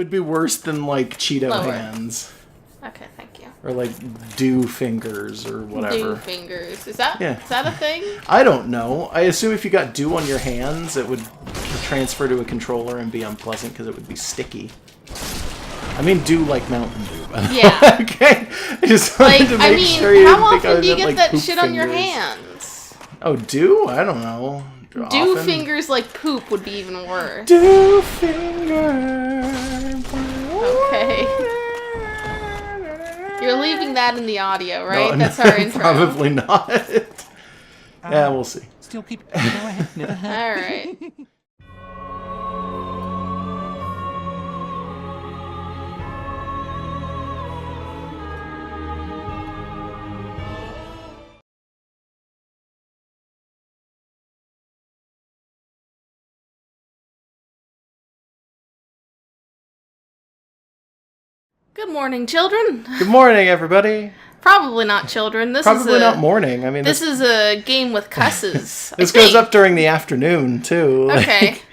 would be worse than, like, Cheeto Lower. hands. Okay, thank you. Or, like, dew fingers or whatever. Dew fingers. Is that Yeah. is that a thing? I don't know. I assume if you got dew on your hands, it would transfer to a controller and be unpleasant because it would be sticky. I mean, dew like Mountain Dew, by the way. Yeah. Okay? I just wanted to make sure you how didn't think I often do you meant, get like, that poop shit on your fingers. hands? Oh, dew? I don't know. Dew Often? fingers like poop would be even worse. Dew finger. Okay. You're leaving that in the audio, right? No, That's our intro. Probably not. Yeah, we'll see. Still keep it. Go ahead. Never have. All right. Good morning, children. Good morning, everybody. Probably not children. This Probably is not morning. I mean, This is a game with cusses. this goes up during the afternoon too. Okay. Like,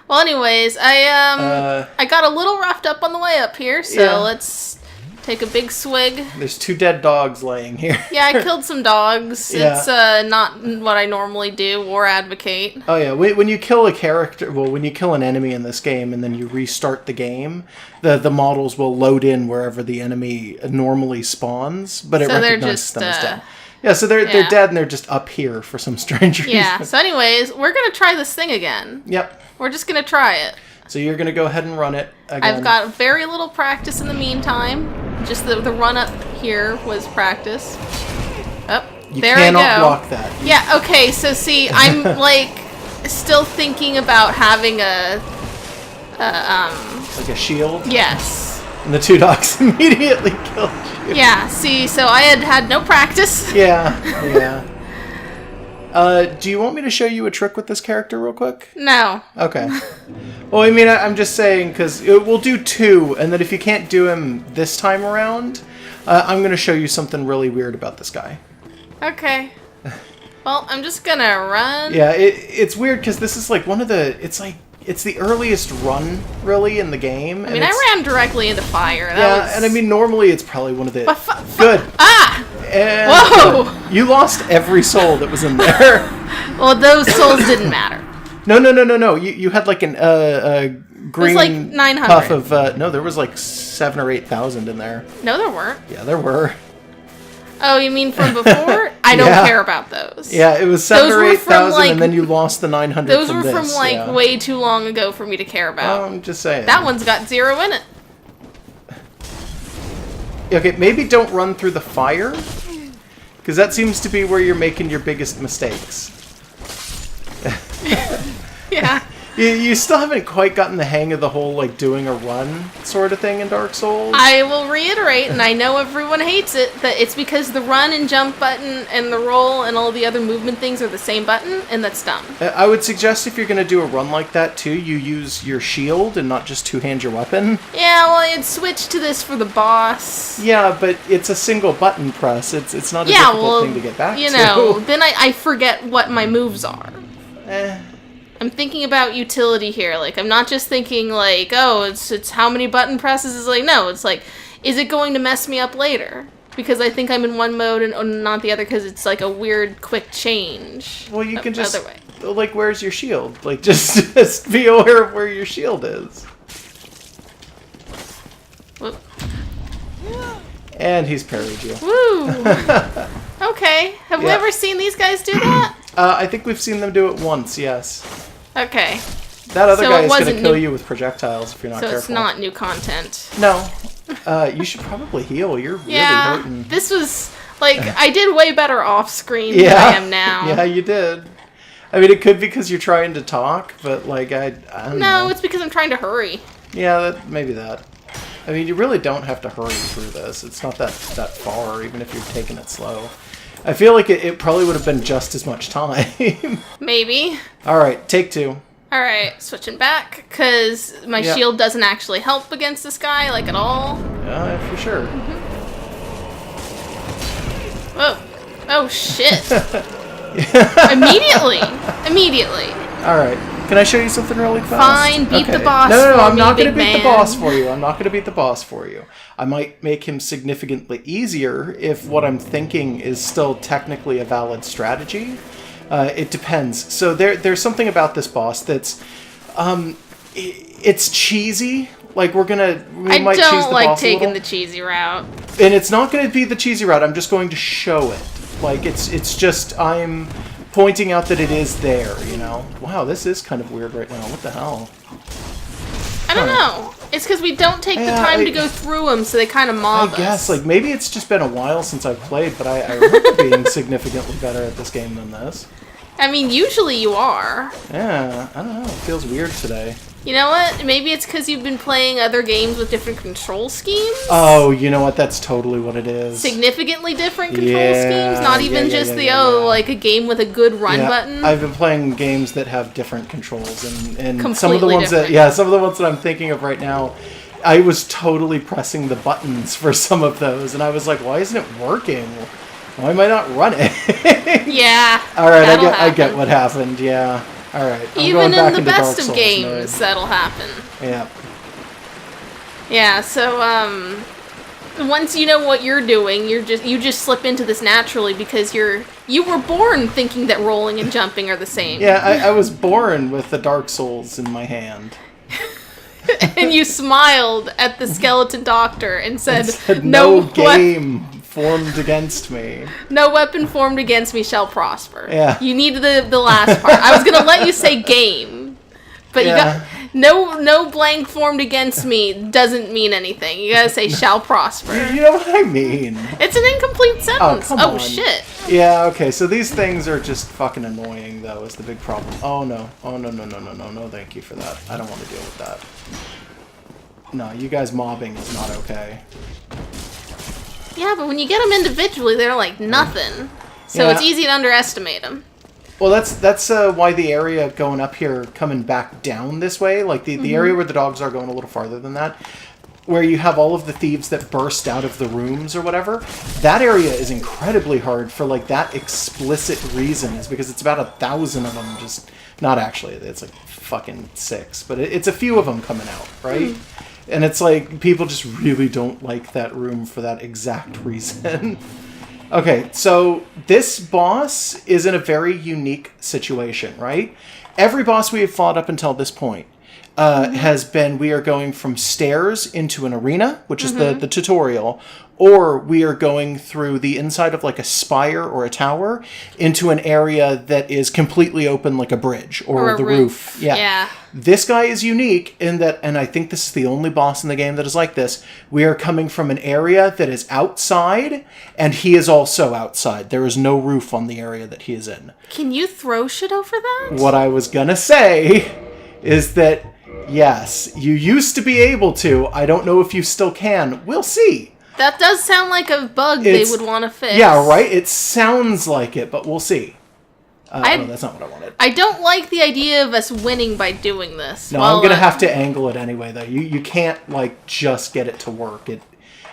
Well, anyways, I got a little roughed up on the way up here, so Yeah. let's take a big swig. there's 2 dead dogs laying here. Yeah, I killed some dogs. Yeah. It's not what I normally do. War advocate. Oh yeah, when you kill a character, well, when you kill an enemy in this game and then you restart the game, the models will load in wherever the enemy normally spawns, but it So they're recognizes just, them as dead. Yeah, so they're yeah. dead and they're just up here for some strange reason. Yeah. So, anyways, we're gonna try this thing again. Yep. We're just gonna try it. So you're gonna go ahead and run it again. I've got very little practice in the meantime. Just the run up here was practice. Oh, You there I cannot go. block that. Yeah, okay, so see, I'm like still thinking about having a Like a shield. yes. And the 2 dogs immediately killed you. Yeah, see, so I had no practice. Yeah, yeah. Do you want me to show you a trick with this character real quick? No. Okay. Well, I mean, I'm just saying, because we'll do 2, and then if you can't do him this time around, I'm going to show you something really weird about this guy. Okay. Well, I'm just gonna run. Yeah, it's weird, because this is like one of the... It's the earliest run, really, in the game. I mean, I ran directly into fire. That was... and I mean, normally it's probably one of the... But Good. Ah! And Whoa! you lost every soul that was in there. Well, those souls didn't matter. No. You had like an green like 900. puff of... no, there was like 7,000 or 8,000 in there. No, there weren't. Yeah, there were. Oh, you mean from before? I don't Yeah. care about those. Yeah, it was 7,000 Those or were from, 8,000, like- and then you lost the 900 Those from were from this, like yeah. way too long ago for me to care about. I'm just saying. That one's got 0 in it. Okay, maybe don't run through the fire, because that seems to be where you're making your biggest mistakes. Yeah. You still haven't quite gotten the hang of the whole, like, doing a run sort of thing in Dark Souls. I will reiterate, and I know everyone hates it, that it's because the run and jump button and the roll and all the other movement things are the same button, and that's dumb. I would suggest if you're going to do a run like that, too, you use your shield and not just two-hand your weapon. Yeah, well, I had switched to this for the boss. Yeah, but it's a single button press. It's not a Yeah, difficult well, thing to get back you to. know, then I forget what my moves are. Eh. I'm thinking about utility here. Like, I'm not just thinking, like, oh, it's how many button presses. It's like, no, it's like, is it going to mess me up later? Because I think I'm in one mode and not the other because it's like a weird quick change. Well, you can just, Other way. like, where's your shield? Like, just be aware of where your shield is. Whoop. And he's parried you. Woo! Okay. Have we Yeah. ever seen these guys do that? I think we've seen them do it once, yes. Okay. That other So guy it is going to wasn't kill new- you with projectiles if you're not So careful. it's not new content. No. You should probably heal. You're really Yeah. hurting. This was, like, I did way better off screen Yeah. than I am now. Yeah, you did. I mean, it could be because you're trying to talk, but, like, I don't know. No, it's because I'm trying to hurry. Yeah, maybe that. I mean, you really don't have to hurry through this. It's not that far, even if you're taking it slow. I feel like it probably would have been just as much time. Maybe. All right, take 2. Alright, switching back, because my Yeah. shield doesn't actually help against this guy, like, at all. Yeah, for sure. Whoa. Oh, shit. Immediately. All right, Can I show you something really fast? Fine, beat the boss. No, for I'm me, not going to big beat the man. boss for you. I'm not going to beat the boss for you. I might make him significantly easier if what I'm thinking is still technically a valid strategy. It depends. So there's something about this boss that's, it's cheesy. Like we might cheese don't the like boss a taking little. the cheesy route. And it's not going to be the cheesy route. I'm just going to show it. Like it's just I'm pointing out that it is there. You know. Wow, this is kind of weird right now. What the hell? I don't know. It's because we don't take the time to go through them, so they kind of mob us. I guess, like, maybe it's just been a while since I've played, but I remember being significantly better at this game than this. I mean, usually you are. Yeah, I don't know. It feels weird today. You know what? Maybe it's because you've been playing other games with different control schemes? Oh, you know what? That's totally what it is. Significantly different control schemes? Not even like a game with a good run button? I've been playing games that have different controls, and Completely some of the ones different. some of the ones that I'm thinking of right now, I was totally pressing the buttons for some of those, and I was like, why isn't it working? Why am I not running? Yeah. All right, I get what happened. Yeah. All right. I'm Even going back in the into best Dark of Souls games, mode. that'll happen. Yeah. Yeah, so once you know what you're doing, you just slip into this naturally because you were born thinking that rolling and jumping are the same. Yeah, I was born with the Dark Souls in my hand. And you smiled at the skeleton doctor and said, no game formed against me. No weapon formed against me shall prosper. Yeah. You needed the last part. I was going to let you say game, but you got no blank formed against me doesn't mean anything. You got to say shall prosper. You know what I mean? It's an incomplete sentence. Come on. Shit. Yeah, okay, so these things are just fucking annoying, though, is the big problem. Oh, no. Oh, no, thank you for that. I don't want to deal with that. No, you guys mobbing is not okay. Yeah, but when you get them individually, they're like nothing. So it's easy to underestimate them. Well, that's why the area going up here, coming back down this way, like the area where the dogs are going a little farther than that, where you have all of the thieves that burst out of the rooms or whatever, that area is incredibly hard for, like, that explicit reason, is because it's about 1,000 of them just... Not actually, it's like fucking 6, but it's a few of them coming out, right? And it's like, people just really don't like that room for that exact reason. Okay, so this boss is in a very unique situation, right? Every boss we have fought up until this point has been, we are going from stairs into an arena, which is the tutorial, or we are going through the inside of like a spire or a tower into an area that is completely open, like a bridge or the roof. Yeah. This guy is unique in that, and I think this is the only boss in the game that is like this, we are coming from an area that is outside, and he is also outside. There is no roof on the area that he is in. Can you throw shit over that? What I was gonna say is that, yes, you used to be able to. I don't know if you still can. We'll see. That does sound like a bug they would want to fix. Yeah, right? It sounds like it, but we'll see. No, that's not what I wanted. I don't like the idea of us winning by doing this. No, I'm going to have to angle it anyway, though. You can't, like, just get it to work.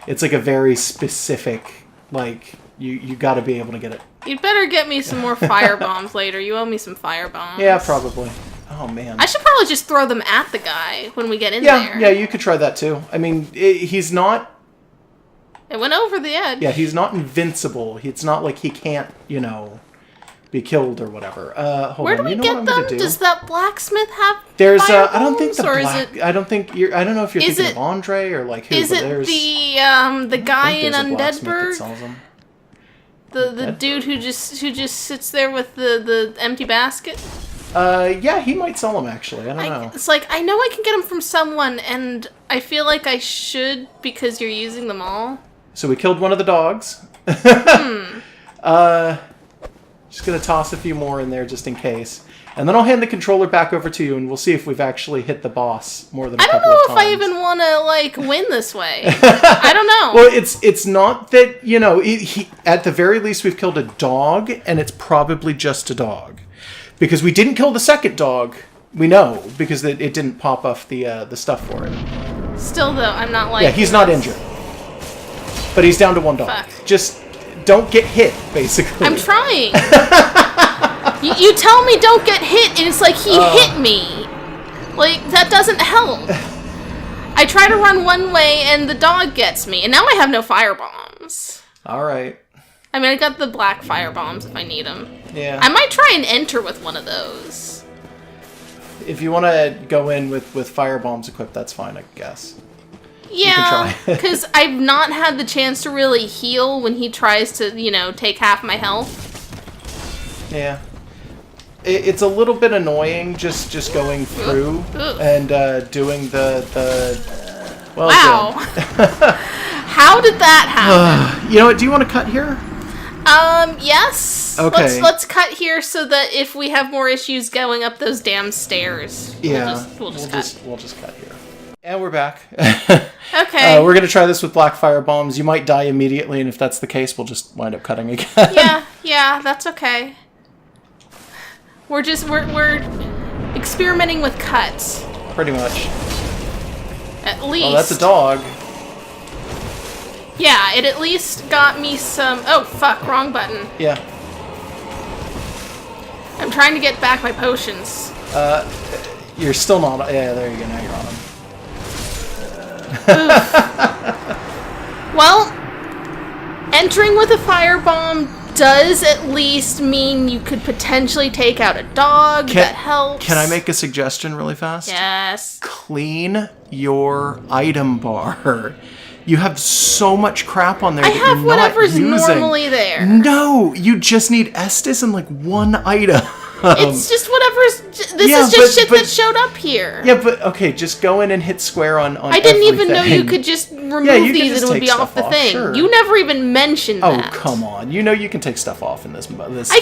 It's like a very specific, like, you got to be able to get it. You'd better get me some more fire bombs later. You owe me some fire bombs. Yeah, probably. Oh, man. I should probably just throw them at the guy when we get in there. Yeah, you could try that, too. I mean, he's not... It went over the edge. Yeah, he's not invincible. It's not like he can't, be killed or whatever. Where do we get them? Does that blacksmith have There's fire I don't think bombs, I don't know if you're thinking of Andre or like who. Is it the guy in Undeadburg? The dude who just sits there with the empty basket? Yeah, he might sell them actually. I don't know. It's like, I know I can get them from someone, and I feel like I should because you're using them all. So we killed one of the dogs. Just gonna toss a few more in there just in case. And then I'll hand the controller back over to you, and we'll see if we've actually hit the boss more than a couple of times. I don't know if I even want to, like, win this way. I don't know. Well, it's not that, he at the very least we've killed a dog, and it's probably just a dog. Because we didn't kill the second dog, we know, because it didn't pop off the stuff for it. Still, though, I'm not like... Yeah, he's not injured. But he's down to one dog. Fuck. Just don't get hit, basically. I'm trying. You tell me don't get hit, and it's like he hit me. Like, that doesn't help. I try to run one way, and the dog gets me. And now I have no fire bombs. All right. I mean, I got the black fire bombs if I need them. Yeah. I might try and enter with one of those. If you want to go in with fire bombs equipped, that's fine, I guess. Yeah, because I've not had the chance to really heal when he tries to, take half my health. Yeah. It's a little bit annoying just going through and doing the well wow. How did that happen? You know what? Do you want to cut here? Yes. Okay. Let's cut here so that if we have more issues going up those damn stairs, yeah, we'll just cut. We'll just cut here. And we're back. Okay. We're gonna try this with black fire bombs. You might die immediately, and if that's the case, we'll just wind up cutting again. Yeah, that's okay. We're experimenting with cuts. Pretty much. At least. Oh, that's a dog. Yeah, it at least got me some... Oh, fuck, wrong button. Yeah. I'm trying to get back my potions. You're still not... Yeah, there you go, now you're on them. Well, entering with a firebomb does at least mean you could potentially take out a dog. That helps. Can I make a suggestion really fast? Yes. Clean your item bar. You have so much crap on there that have you're whatever's not using. normally there. No, you just need Estus and like one item. It's just whatever's... This is just shit that showed up here. Yeah, but okay, just go in and hit square on I didn't even know you could just remove these and it would be off the thing. Sure. You never even mentioned that. Oh, come on. You know you can take stuff off in this I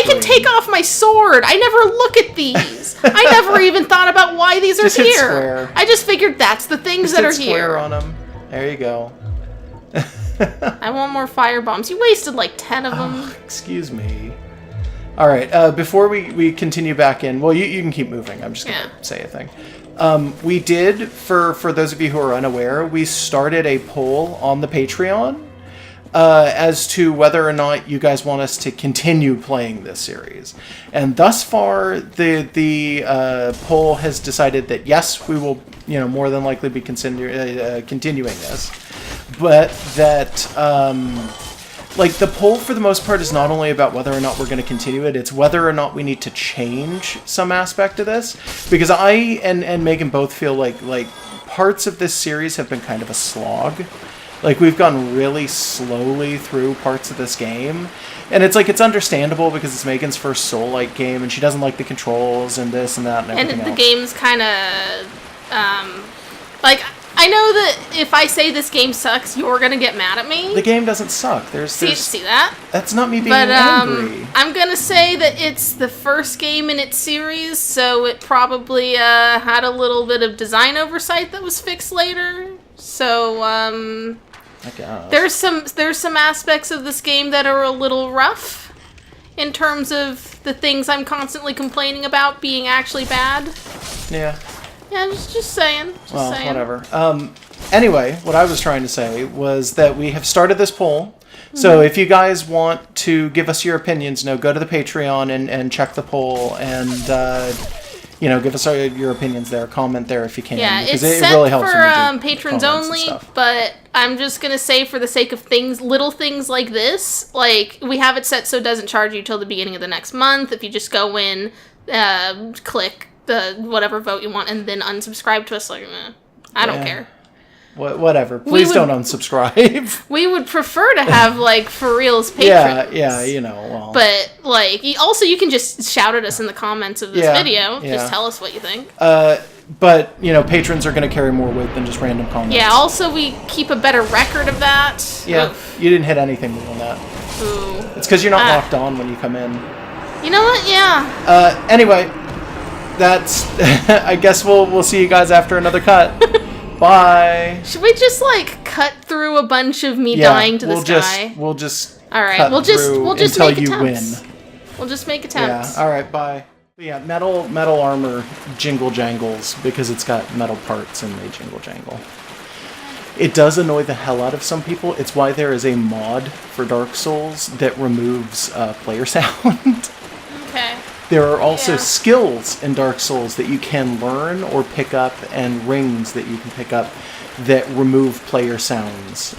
can take off my sword. I never look at these. I never even thought about why these are just here. Hit square. I just figured that's the things just that are hit square here. On them. There you go. I want more fire bombs. You wasted like 10 of them. Oh, excuse me. All right, before we continue back in, well, you can keep moving. I'm just going to say a thing. We did, for those of you who are unaware, we started a poll on the Patreon as to whether or not you guys want us to continue playing this series. And thus far, the poll has decided that yes, we will, more than likely be continuing this, but that like the poll for the most part is not only about whether or not we're going to continue it, it's whether or not we need to change some aspect of this, because I and Megan both feel like parts of this series have been kind of a slog. Like, we've gone really slowly through parts of this game. And it's understandable because it's Megan's first Soul-like game, and she doesn't like the controls and this and that and everything else. And the game's kind of, I know that if I say this game sucks, you're going to get mad at me. The game doesn't suck. See that? That's not me being angry. I'm going to say that it's the first game in its series, so it probably had a little bit of design oversight that was fixed later. So, I guess. There's some aspects of this game that are a little rough in terms of the things I'm constantly complaining about being actually bad. Yeah. Yeah, just saying. Saying. Whatever. Anyway, what I was trying to say was that we have started this poll. So if you guys want to give us your opinions, go to the Patreon and check the poll and give us your opinions there. Comment there if you can. Yeah, because it's it really helps for patrons only. But I'm just gonna say, for the sake of little things like this, like we have it set so it doesn't charge you till the beginning of the next month. If you just go in, click the whatever vote you want, and then unsubscribe to us, I don't care. Whatever. Please don't unsubscribe. We would prefer to have for reals patrons. Yeah, well. But also you can just shout at us in the comments of this video. Yeah. Just tell us what you think. But patrons are going to carry more weight than just random comments. Yeah. Also, we keep a better record of that. Yeah. Oof. You didn't hit anything more than that. Ooh. It's because you're not locked on when you come in. You know what? Yeah. Anyway, that's. I guess we'll see you guys after another cut. Bye. Should we just cut through a bunch of me dying to this guy? We'll just. All right. We'll just until make you attempts. win. We'll just make attempts. Yeah. All right. Bye. Yeah. Metal armor jingle jangles because it's got metal parts and they jingle jangle. It does annoy the hell out of some people. It's why there is a mod for Dark Souls that removes player sound. Okay. There are also Yeah. skills in Dark Souls that you can learn or pick up, and rings that you can pick up that remove player sounds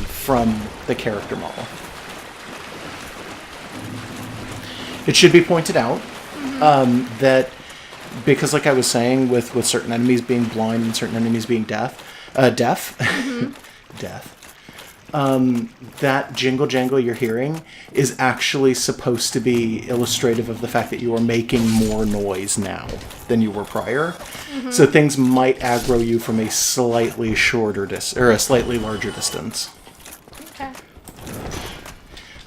from the character model. It should be pointed out that because, like I was saying, with certain enemies being blind and certain enemies being deaf, that jingle jangle you're hearing is actually supposed to be illustrative of the fact that you are making more noise now than you were prior. So things might aggro you from a slightly shorter or a slightly larger distance. Okay.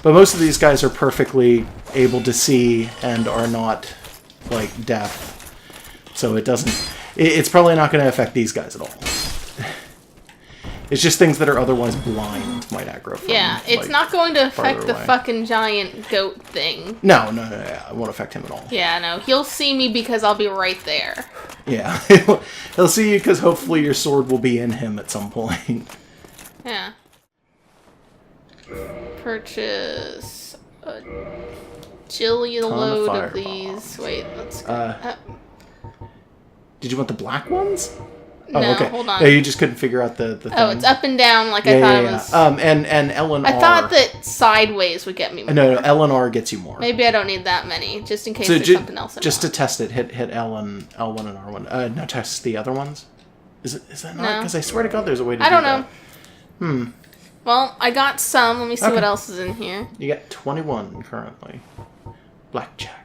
But most of these guys are perfectly able to see and are not, like, deaf. So it doesn't... It's probably not going to affect these guys at all. It's just things that are otherwise blind might aggro from. Yeah, it's like, not going to affect farther the away. fucking giant goat thing. No, it won't affect him at all. Yeah, no, he'll see me because I'll be right there. Yeah. He'll see you because hopefully your sword will be in him at some point. Yeah. Purchase a jillion load of these. Wait, let's go. Did you want the black ones? No, hold on. No, you just couldn't figure out the thing. Oh, it's up and down like I thought it was. And L and R. I thought that sideways would get me more. No, L and R gets you more. Maybe I don't need that many, just in case there's something else. Just to test it, hit L1 and R1. No, test the other ones. Is that not? Because I swear to God, there's a way to do that. I don't know. Well, I got some. Let me see what else is in here. You got 21 currently. Blackjack.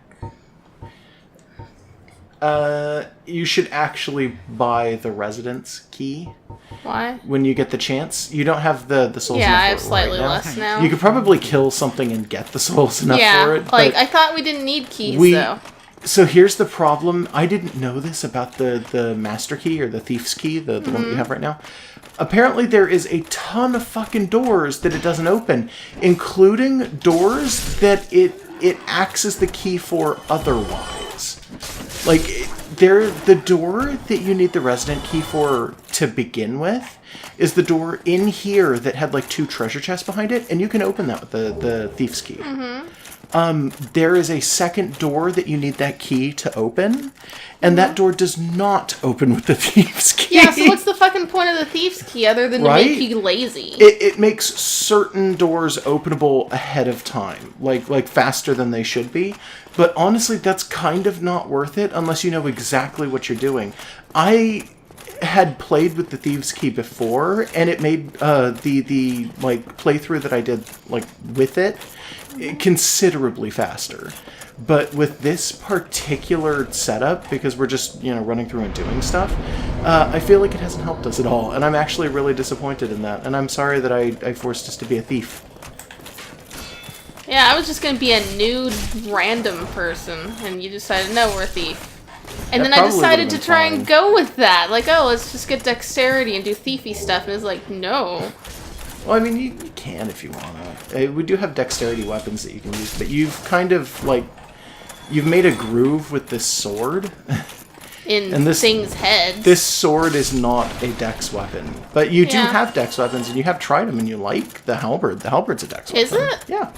You should actually buy the residence key. Why? When you get the chance. You don't have the souls Yeah, enough I for have it slightly right now. less now. You could probably kill something and get the souls enough for it. Like, but I thought we didn't need keys, though. So here's the problem. I didn't know this about the master key or the thief's key, the one that you have right now. Apparently there is a ton of fucking doors that it doesn't open, including doors that it acts as the key for otherwise. Like, the door that you need the resident key for to begin with is the door in here that had like 2 treasure chests behind it, and you can open that with the thief's key. There is a second door that you need that key to open, and that door does not open with the thief's key. Yeah, so what's the fucking point of the thief's key other than to make you lazy? It makes certain doors openable ahead of time, like faster than they should be. But honestly, that's kind of not worth it unless you know exactly what you're doing. I had played with the thieves' key before, and it made the like playthrough that I did like with it considerably faster. But with this particular setup, because we're just running through and doing stuff, I feel like it hasn't helped us at all, and I'm actually really disappointed in that. And I'm sorry that I forced us to be a thief. Yeah, I was just gonna be a nude random person, and you decided, no, we're a thief. And then I decided to try and go with that. Like, oh, let's just get dexterity and do thiefy stuff. And it's like, no. Well, I mean, you can if you wanna. We do have dexterity weapons that you can use, but you've kind of, like, you've made a groove with this sword. In this thing's head. This sword is not a dex weapon. But you do have dex weapons, and you have tried them, and you like the halberd. The halberd's a dex weapon. Is it? Yeah.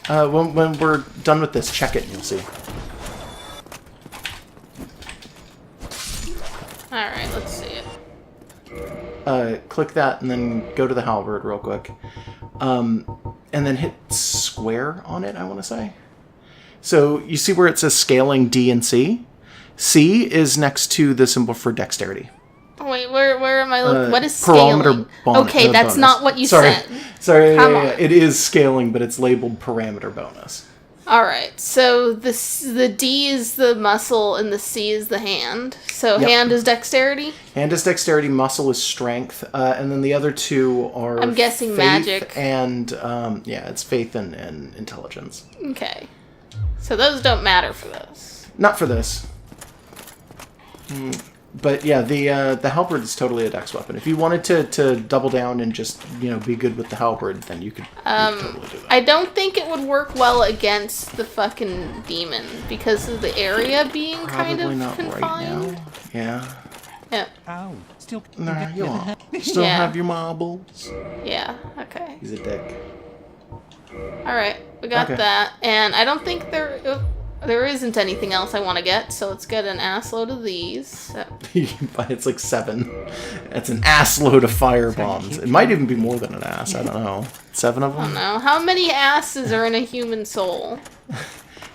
When we're done with this, check it and you'll see. Alright, let's see it. Click that and then go to the halberd real quick. And then hit square on it, I want to say. So you see where it says scaling D and C? C is next to the symbol for dexterity. Oh, wait, where am I looking? What is scaling? Okay, that's bonus. not what you said. Sorry, Come on. it is scaling, but it's labeled parameter bonus. Alright, so the D is the muscle and the C is the hand. So hand is dexterity? Hand is dexterity, muscle is strength, and then the other two are I'm guessing faith magic. And, it's faith and intelligence. Okay. So those don't matter for this. Not for this. But yeah, the halberd is totally a dex weapon. If you wanted to double down and just be good with the halberd, then you could totally do that. I don't think it would work well against the fucking demon because of the area being kind of not confined. Right now. Yeah. Yeah. Ow. Still. Nah, you won't. Still have your marbles. Yeah. Okay. He's a dick. All right. We got that, and I don't think there. There isn't anything else I want to get, so let's get an ass load of these. It's like 7. It's an ass load of fire bombs. It might even be more than an ass. I don't know. 7 of them? I don't know. How many asses are in a human soul?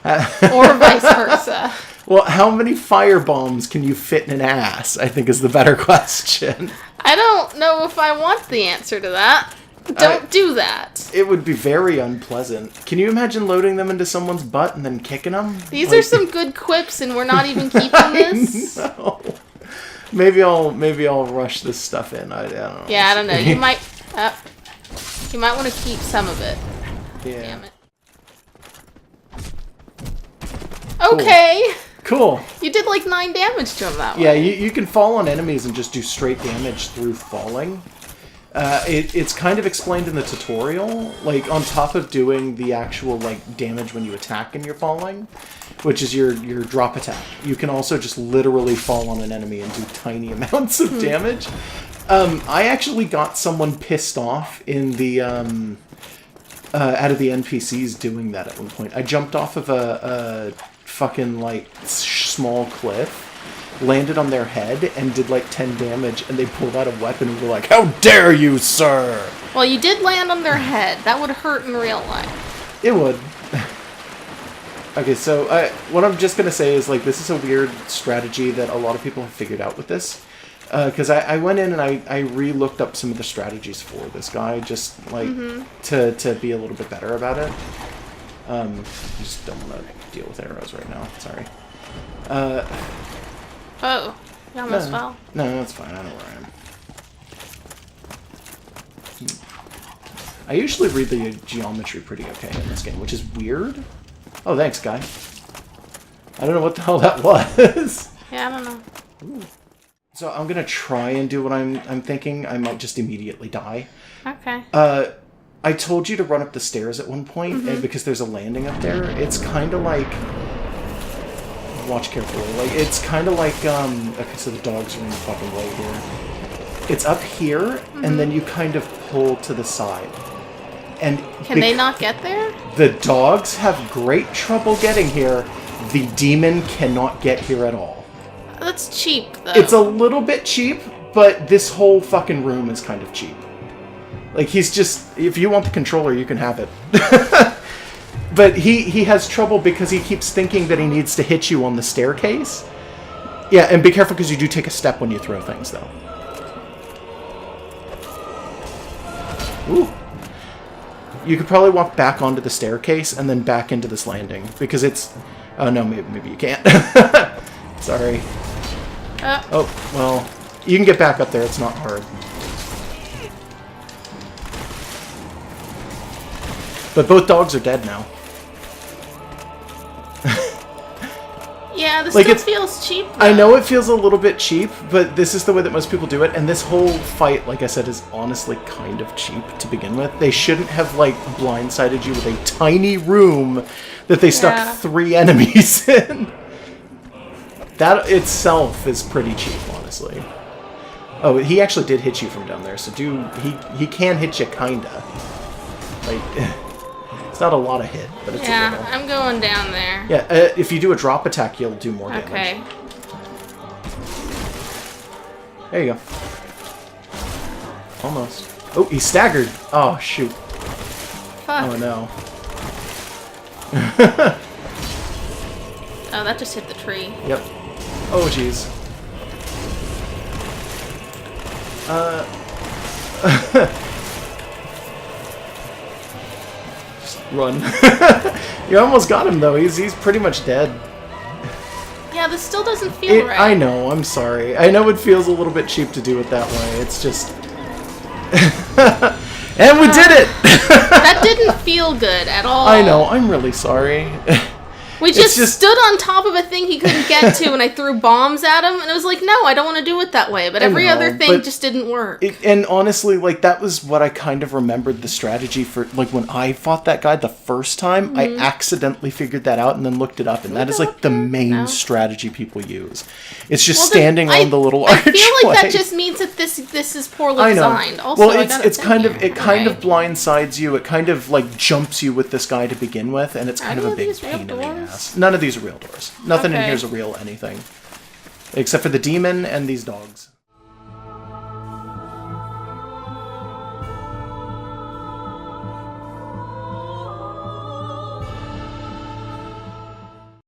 Or vice versa. Well, how many fire bombs can you fit in an ass, I think is the better question. I don't know if I want the answer to that. Don't do that. It would be very unpleasant. Can you imagine loading them into someone's butt and then kicking them? These are some good quips, and we're not even keeping this. No. Maybe I'll rush this stuff in. I don't know. Yeah, I don't know. You might want to keep some of it. Yeah. Damn it. Okay. Cool. You did like 9 damage to him that way. Yeah, you can fall on enemies and just do straight damage through falling. It's kind of explained in the tutorial, like on top of doing the actual like damage when you attack and you're falling, which is your drop attack. You can also just literally fall on an enemy and do tiny amounts of damage. I actually got someone pissed off in the out of the NPCs doing that at one point. I jumped off of a fucking like small cliff, landed on their head, and did like 10 damage, and they pulled out a weapon and were like, "How dare you, sir!" Well, you did land on their head. That would hurt in real life. It would. Okay, so what I'm just going to say is, like, this is a weird strategy that a lot of people have figured out with this. Because I went in and I re-looked up some of the strategies for this guy, just, like, to be a little bit better about it. I just don't want to deal with arrows right now. Sorry. Oh, you almost fell. No, that's fine. I know where I am. I usually read the geometry pretty okay in this game, which is weird. Oh, thanks, guy. I don't know what the hell that was. Yeah, I don't know. Ooh. So I'm gonna try and do what I'm thinking. I might just immediately die. Okay. I told you to run up the stairs at one point, and because there's a landing up there. It's kind of like... Watch carefully. Like, it's kind of like, okay, so the dogs are in the fucking way here. It's up here, and then you kind of pull to the side. And can they not get there? The dogs have great trouble getting here. The demon cannot get here at all. That's cheap, though. It's a little bit cheap, but this whole fucking room is kind of cheap. Like, he's just... If you want the controller, you can have it. But he has trouble because he keeps thinking that he needs to hit you on the staircase. Yeah, and be careful because you do take a step when you throw things, though. Ooh. You could probably walk back onto the staircase and then back into this landing. Because it's... Oh, no, maybe you can't. Sorry. Oh, well, you can get back up there. It's not hard. But both dogs are dead now. Yeah, this Like, still feels cheap, though. I know it feels a little bit cheap, but this is the way that most people do it. And this whole fight, like I said, is honestly kind of cheap to begin with. They shouldn't have, like, blindsided you with a tiny room that they stuck 3 enemies in. That itself is pretty cheap, honestly. Oh, he actually did hit you from down there, so he can hit you, kinda. Like, it's not a lot of hit, but it's a little. I'm going down there. Yeah, if you do a drop attack, you'll do more damage. Okay. There you go. Almost. Oh, he staggered. Oh, shoot. Fuck. Oh, no. Oh, that just hit the tree. Yep. Oh, jeez. Just run. You almost got him, though. He's pretty much dead. Yeah, this still doesn't feel right. I know. I'm sorry. I know it feels a little bit cheap to do it that way. It's just... And we did it! That didn't feel good at all. I know. I'm really sorry. We just stood on top of a thing he couldn't get to, and I threw bombs at him, and it was like, no, I don't want to do it that way. But every other thing just didn't work. And honestly, like, that was what I kind of remembered the strategy for, like, when I fought that guy the first time, I accidentally figured that out and then looked it up, and that is, like, the main strategy people use. It's just standing on the little archway. I feel like that just means that this is poorly designed. Also, well, it kind of blindsides you. It kind of, like, jumps you with this guy to begin with, and it's kind of a big pain in the ass. mask. None of these are real doors. Nothing in Okay. here is a real anything. Except for the demon and these dogs.